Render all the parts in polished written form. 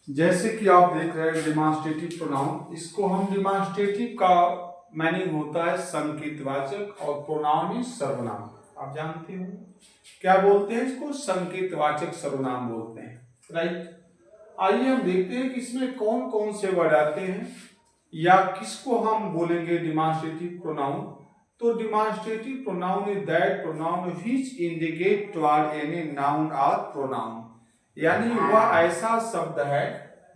जैसे कि आप देख रहे हैं डिमॉन्स्ट्रेटिव प्रोनाउन, इसको हम डिमॉन्स्ट्रेटिव का मीनिंग होता है संकेतवाचक और प्रोनाउन इज सर्वनाम। आप जानते हो क्या बोलते हैं इसको? संकेतवाचक सर्वनाम बोलते हैं, राइट। आइए हम देखते हैं कि इसमें कौन कौन से वर्ड आते हैं या किसको हम बोलेंगे डिमॉन्स्ट्रेटिव प्रोनाउन। तो demonstrative pronoun is that pronoun which indicate toward any noun और प्रोनाउन, यानी वह ऐसा शब्द है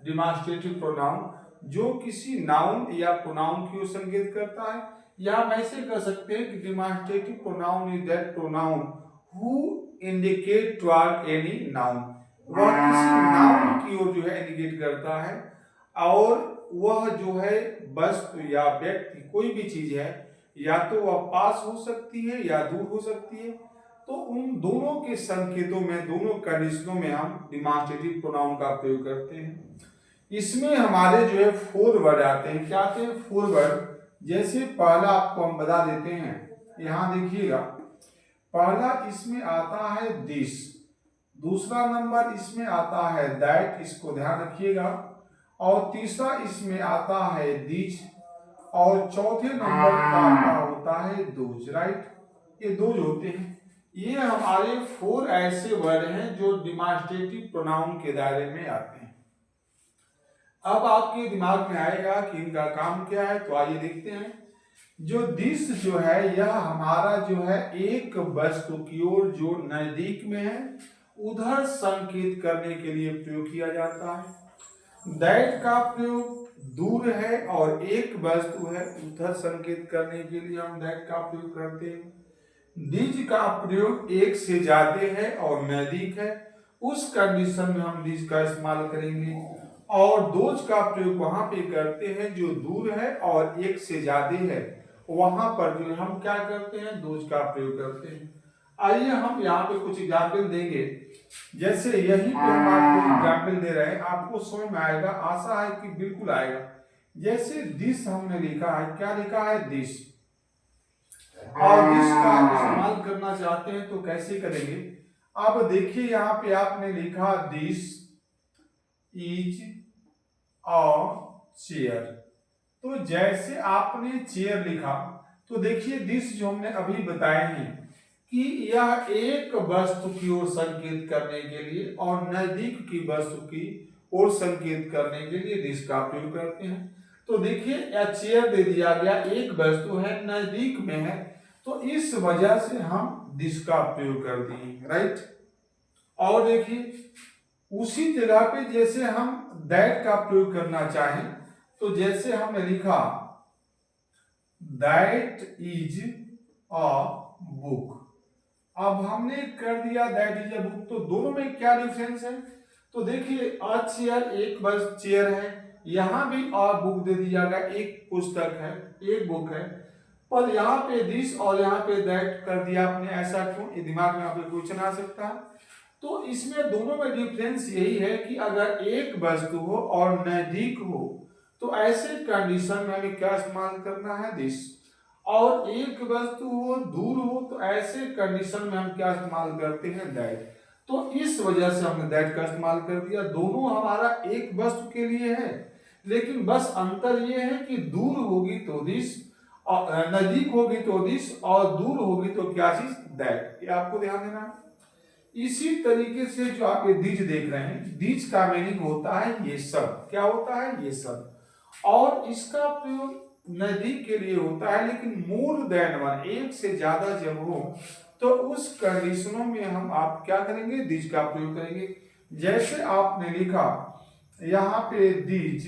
डिमॉन्स्ट्रेटिव प्रोनाउन जो किसी नाउन या प्रोनाउन की ओर संकेत करता है। या हम ऐसे कर सकते हैं कि demonstrative pronoun is that pronoun who indicate toward any noun, वह किसी नाउन की ओर जो है इंडिकेट करता है, और वह जो है वस्तु या व्यक्ति कोई भी चीज है, या तो वह पास हो सकती है या दूर हो सकती है। तो उन दोनों के संकेतों में, दोनों कंडीशनों में हम डिमॉन्स्ट्रेटिव प्रोनाउन का प्रयोग करते हैं। इसमें हमारे जो है 4 वर्ड आते हैं। क्या आते हैं? 4 वर्ड। जैसे पहला आपको हम बता देते हैं, यहां देखिएगा, पहला इसमें आता है दिस, दूसरा नंबर इसमें आता है दैट, इसको ध्यान रखिएगा, और तीसरा इसमें आता है दिस, और चौथे नंबर का होता है दोज, राइट। ये दोज होते हैं। ये हमारे 4 ऐसे वर्ड हैं जो डिमॉन्स्ट्रेटिव प्रोनाउन के दायरे में आते हैं। अब आपके दिमाग में आएगा कि इनका काम क्या है, तो आइए देखते हैं। जो दिस जो है, यह हमारा जो है एक वस्तु की ओर जो नजदीक में है उधर संकेत करने के लिए प्रयोग किया जाता है। दैट का प्रयोग दूर है और एक वस्तु है उधर संकेत करने के लिए हम दैट का प्रयोग करते हैं। दिज का प्रयोग एक से ज्यादा है और नजदीक है, उस कंडीशन में हम दिज का इस्तेमाल करेंगे। और दोज का प्रयोग वहां पे करते हैं जो दूर है और एक से ज्यादा है, वहां पर जो हम क्या करते हैं? दोज का प्रयोग करते हैं। आइए हम यहाँ पे कुछ एग्जाम्पल देंगे। जैसे यही पे हम आपको एग्जाम्पल दे रहे हैं, आपको समझ में आएगा, आशा है कि बिल्कुल आएगा। जैसे दिस हमने लिखा है, क्या लिखा है? दिस। और दिस का इस्तेमाल करना चाहते हैं तो कैसे करेंगे? अब देखिए यहाँ पे आपने लिखा दिस इज अ चेयर। तो जैसे आपने चेयर लिखा, तो देखिए दिस जो हमने अभी बताए हैं कि यह एक वस्तु की ओर संकेत करने के लिए और नजदीक की वस्तु की ओर संकेत करने के लिए दिस का प्रयोग करते हैं। तो देखिए यह चेयर दे दिया गया, एक वस्तु है, नजदीक में है, तो इस वजह से हम दिस का प्रयोग कर दिए, राइट। और देखिए उसी जगह पे जैसे हम दैट का प्रयोग करना चाहें, तो जैसे हमने लिखा दैट इज अ बुक, अब हमने कर दिया दैट इज अ बुक, तो दोनों में क्या डिफरेंस है? तो देखिए अ चेयर एक बस चेयर है, यहां भी अ बुक दे दिया गया, एक पुस्तक है, एक बुक है, पर यहाँ पे दिस और यहाँ पे दैट कर दिया आपने, ऐसा क्यों? ये दिमाग में आप क्वेश्चन आ सकता है। तो इसमें दोनों में डिफरेंस यही है कि अगर एक वस्तु हो और नजदीक हो तो ऐसे कंडीशन में हमें क्या इस्तेमाल करना है? दिस। और एक वस्तु हो, दूर हो, तो ऐसे कंडीशन में हम क्या इस्तेमाल करते हैं? दैट। तो इस वजह से हमने दैट का इस्तेमाल कर दिया। दोनों हमारा एक वस्तु के लिए है, लेकिन बस अंतर यह है कि दूर होगी तो दिस, और नजदीक होगी तो दिस, और दूर होगी तो क्या चीज? दैट। ये आपको ध्यान देना है। इसी तरीके से जो आप ये दीज देख रहे हैं, दीज का मीनिंग होता है ये सब। क्या होता है? ये सब। और इसका प्रयोग नजदीक के लिए होता है, लेकिन मोर देन वन, एक से ज्यादा जब हो तो उस कंडीशनों में हम आप क्या करेंगे? दीज का प्रयोग करेंगे। जैसे आपने लिखा यहाँ पे दीज,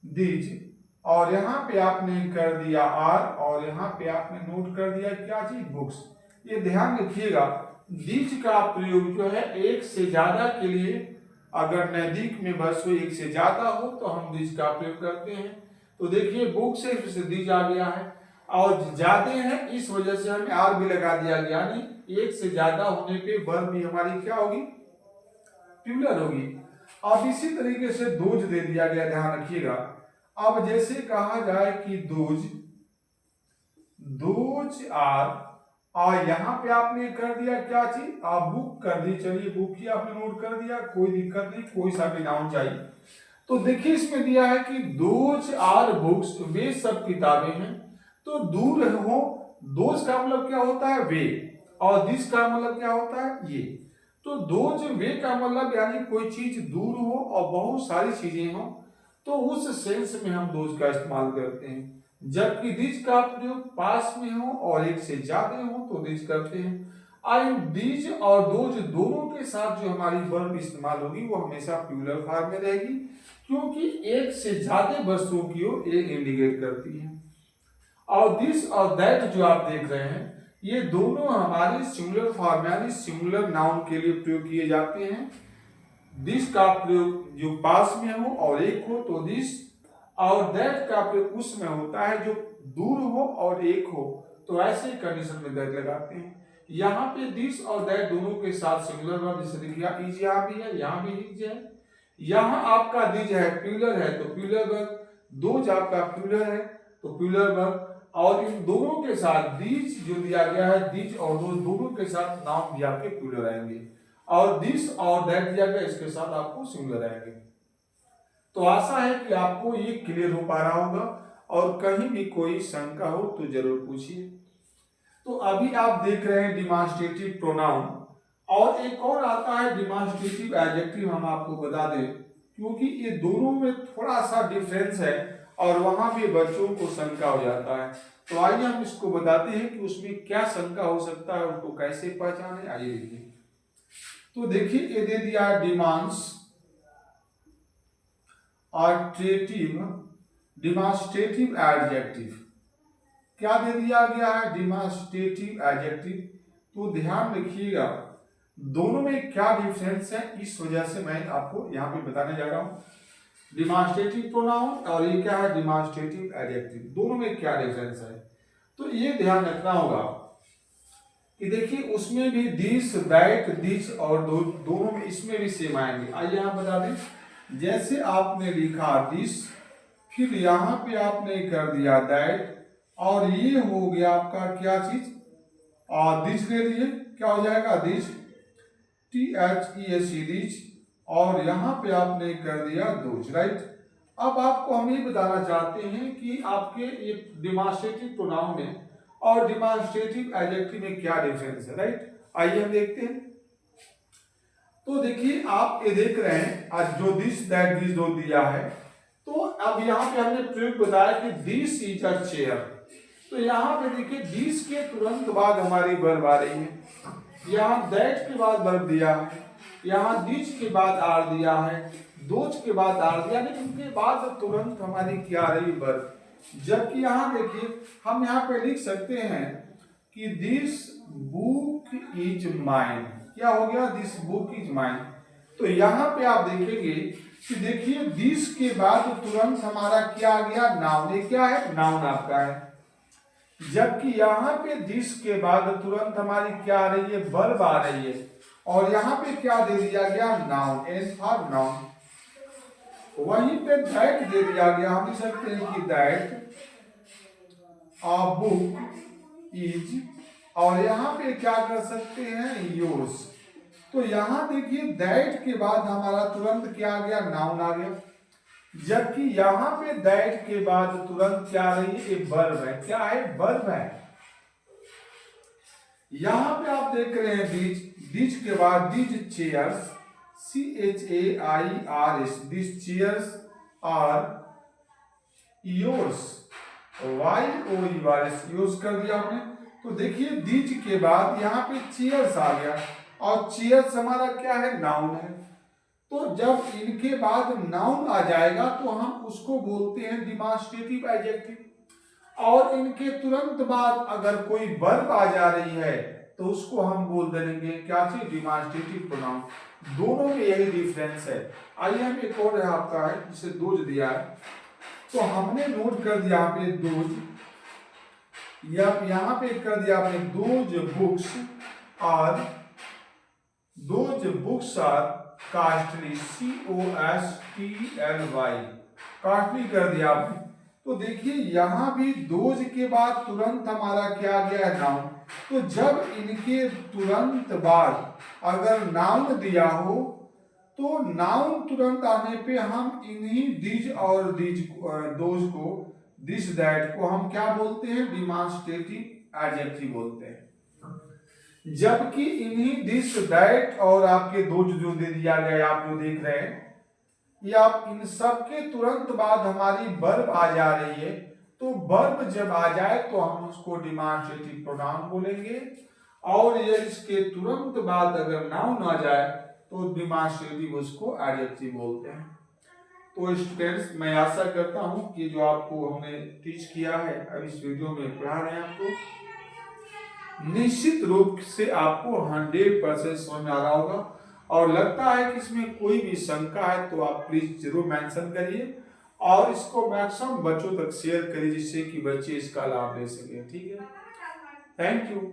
दीज, और यहाँ पे आपने कर दिया आर, और यहाँ पे आपने नोट कर दिया क्या चीज? बुक्स। ये ध्यान रखिएगा, दीज का प्रयोग जो है एक से ज्यादा के लिए, अगर नजदीक में वस्तु एक से ज्यादा हो तो हम दीज का प्रयोग करते हैं। तो देखिए बुक से दीज आ गया है, और ज्यादा है इस वजह से हमें आर भी लगा दिया गया, यानी एक से ज्यादा होने पे वर्ब भी हमारी क्या होगी? प्लूरल होगी। अब इसी तरीके से दोज दे दिया गया, ध्यान रखिएगा। अब जैसे कहा जाए कि दोज, दोज आर और यहाँ पे आपने कर दिया क्या चीज, आप बुक कर दी, चलिए बुक ही आपने नोट कर दिया, कोई दिक्कत नहीं, कोई सा भी नाउन चाहिए। तो देखिए इसमें दिया है कि दोज आर बुक्स, वे सब किताबें हैं। तो दूर हो, दोज का मतलब क्या होता है वे, और दिस का मतलब क्या होता है ये। तो दोज वे का मतलब यानी कोई चीज दूर हो और बहुत सारी चीजें हो, तो उस सेंस में हम दोज का इस्तेमाल करते हैं। जबकि दिस का प्रयोग पास में हो और एक से ज्यादा हो तो दिस करते हैं। आई दिस और दोज दोनों के साथ जो हमारी वर्ब इस्तेमाल होगी वो हमेशा प्लूरल फॉर्म में रहेगी, क्योंकि एक से ज्यादा वस्तुओं की ओर एक इंडिकेट करती है। और दिस और दैट जो आप देख रहे हैं ये दोनों हमारे सिंगुलर फॉर्म यानी सिंगुलर नाउन के लिए प्रयोग किए जाते हैं। दिस का प्रयोग जो पास में हो और एक हो तो दिस, और दैट का प्रयोग उसमें होता है जो दूर हो और एक हो, तो ऐसे कंडीशन में दैट लगाते हैं। यहाँ पे दिस और दैट दोनों के साथ सिंगुलर वर्ब, जैसे देखिए इज यहाँ भी है, यहाँ भी इज है। यहाँ आपका दिज है प्लूरल है तो प्लूरल वर्ब, दोज आपका प्लूरल है तो प्लूरल वर्ब, और इन दोनों के साथ दिस जो दिया गया है, दिस और दोज दोनों के साथ नाउन भी आपके प्लूरल आएंगे, और दिस और दैट दिया गया इसके साथ आपको सिंगुलर आएंगे। तो आशा है कि आपको ये क्लियर हो पा रहा होगा, और कहीं भी कोई शंका हो तो जरूर पूछिए। तो अभी आप देख रहे हैं डिमॉन्स्ट्रेटिव प्रोनाउन, और एक और आता है डिमॉन्स्ट्रेटिव एडजेक्टिव, हम आपको बता दें क्योंकि ये दोनों में थोड़ा सा डिफरेंस है और वहां भी बच्चों को शंका हो जाता है। तो आइए हम इसको बताते हैं कि उसमें क्या शंका हो सकता है, उसको कैसे पहचाने। आइए देखिए, तो देखिए ये दे दिया डिमॉन्स्ट्रेटिव एडजेक्टिव, क्या दे दिया गया है, डिमॉन्स्ट्रेटिव एडजेक्टिव। तो ध्यान रखिएगा दोनों में क्या डिफरेंस है, इस वजह से मैं आपको यहाँ पे बताने जा रहा हूँ। डिमॉन्स्ट्रेटिव प्रोनाउन और ये क्या है डिमॉन्स्ट्रेटिव एडजेक्टिव, दोनों में क्या डिफरेंस है। तो ये ध्यान रखना होगा कि देखिए उसमें भी दिस दैट दिस और दोनों में इसमें भी सेम आएंगे। आइए यहाँ बता दें, जैसे आपने लिखा दिस, फिर यहाँ पे आपने कर दिया दैट, और ये हो गया आपका क्या चीज, और दिस ले लिए, क्या हो जाएगा दिस, THESE दिस, और यहाँ पे आपने कर दिया दोज, राइट। अब आपको हम ये बताना चाहते हैं कि आपके ये डिमॉन्स्ट्रेटिव प्रोनाउन में और डिमॉन्स्ट्रेटिव एडजेक्टिव में क्या डिफरेंस है, राइट। आइए हम देखते हैं। तो देखिए आप ये देख रहे हैं आज जो दिस दैट दिस दो दिया है, तो अब यहाँ पे हमने प्रयोग बताया कि दिस इज अ चेयर। तो यहाँ पे देखिए दिस के तुरंत बाद हमारी वर्ब आ रही है, यहाँ दैट के बाद वर्ब दिया है, यहाँ दिस के बाद आर दिया है, दोज के बाद आर दिया, लेकिन उनके बाद तुरंत हमारी क्या आ रही वर्ब। जबकि यहाँ देखिए हम यहाँ पे लिख सकते हैं कि दिस बुक इज माइन, क्या हो गया दिस बुक इज माइन। तो यहाँ पे आप देखेंगे कि देखिए दिस के बाद तुरंत हमारा क्या आ गया नाउन, ये क्या है नाउन आपका है। जबकि यहाँ पे दिस के बाद तुरंत हमारी क्या आ रही है वर्ब आ रही है, और यहाँ पे क्या दे दिया गया नाउन, एन फॉर नाउन। वहीं पे दैट दे दिया गया, हम लिख सकते हैं कि दैट अ बुक इज, और यहाँ पे क्या कर सकते हैं योर्स। तो यहाँ देखिए दैट के बाद हमारा तुरंत क्या आ गया नाउन आ गया, जबकि यहाँ पे दैट के बाद तुरंत क्या आ रही है वर्ब है, क्या है वर्ब है। यहाँ पे आप देख रहे हैं दिस, दिस के बाद this chairs, CHAIRS, this chairs are yours, YOURS use कर दिया आपने। तो देखिए दिस के बाद यहाँ पे चेयर्स आ गया, और चेयर्स हमारा क्या है नाउन है। तो जब इनके बाद नाउन आ जाएगा तो हम उसको बोलते हैं डिमॉन्स्ट्रेटिव एडजेक्टिव, और इनके तुरंत बाद अगर कोई वर्ब आ जा रही है तो उसको हम बोल देंगे क्या चीज डिमॉन्स्ट्रेटिव प्रोनाउन। दोनों में यही डिफरेंस है। आइए हम एक और है आपका है जिसे दोज दिया है, तो हमने नोट कर दिया यहाँ पे दोज, या यहाँ पे कर दिया आपने those books are, those books are costly, COSTLY, costly कर दिया आपने। तो देखिए यहाँ भी दोज के बाद तुरंत हमारा क्या आ गया है नाउन, तो जब इनके तुरंत बाद अगर नाउन दिया हो तो नाउन तुरंत आने पे हम इन्हीं दिस और दोज को, दिस दैट को हम क्या बोलते हैं? डिमांस्ट्रेटिव एडजेक्टिव बोलते हैं। जबकि इन्हीं दिस दैट और आपके दोज जो दे दिया गया, आप जो देख रहे हैं, ये आप इन सब के तुरंत बाद हमारी वर्ब आ जा रही है, तो वर्ब जब आ जाए तो हम उसको डिमांस्ट्रेटिव प्रोनाउन बोलेंगे, और ये इसके तुरंत बाद अगर नाउन आ जाए तो डिमांस्ट्रेटिव उसको एडजेक्टिव बोलते हैं। तो स्टूडेंट्स, मैं आशा करता हूं कि जो आपको हमने टीच किया है, अब इस वीडियो में पढ़ा रहे हैं आपको, निश्चित रूप से आपको 100% समझ में आ रहा होगा, और लगता है कि इसमें कोई भी शंका है तो आप प्लीज जरूर मेंशन करिए, और इसको मैक्सिमम बच्चों तक शेयर करिए जिससे कि बच्चे इसका लाभ ले सके। ठीक है, थैंक यू।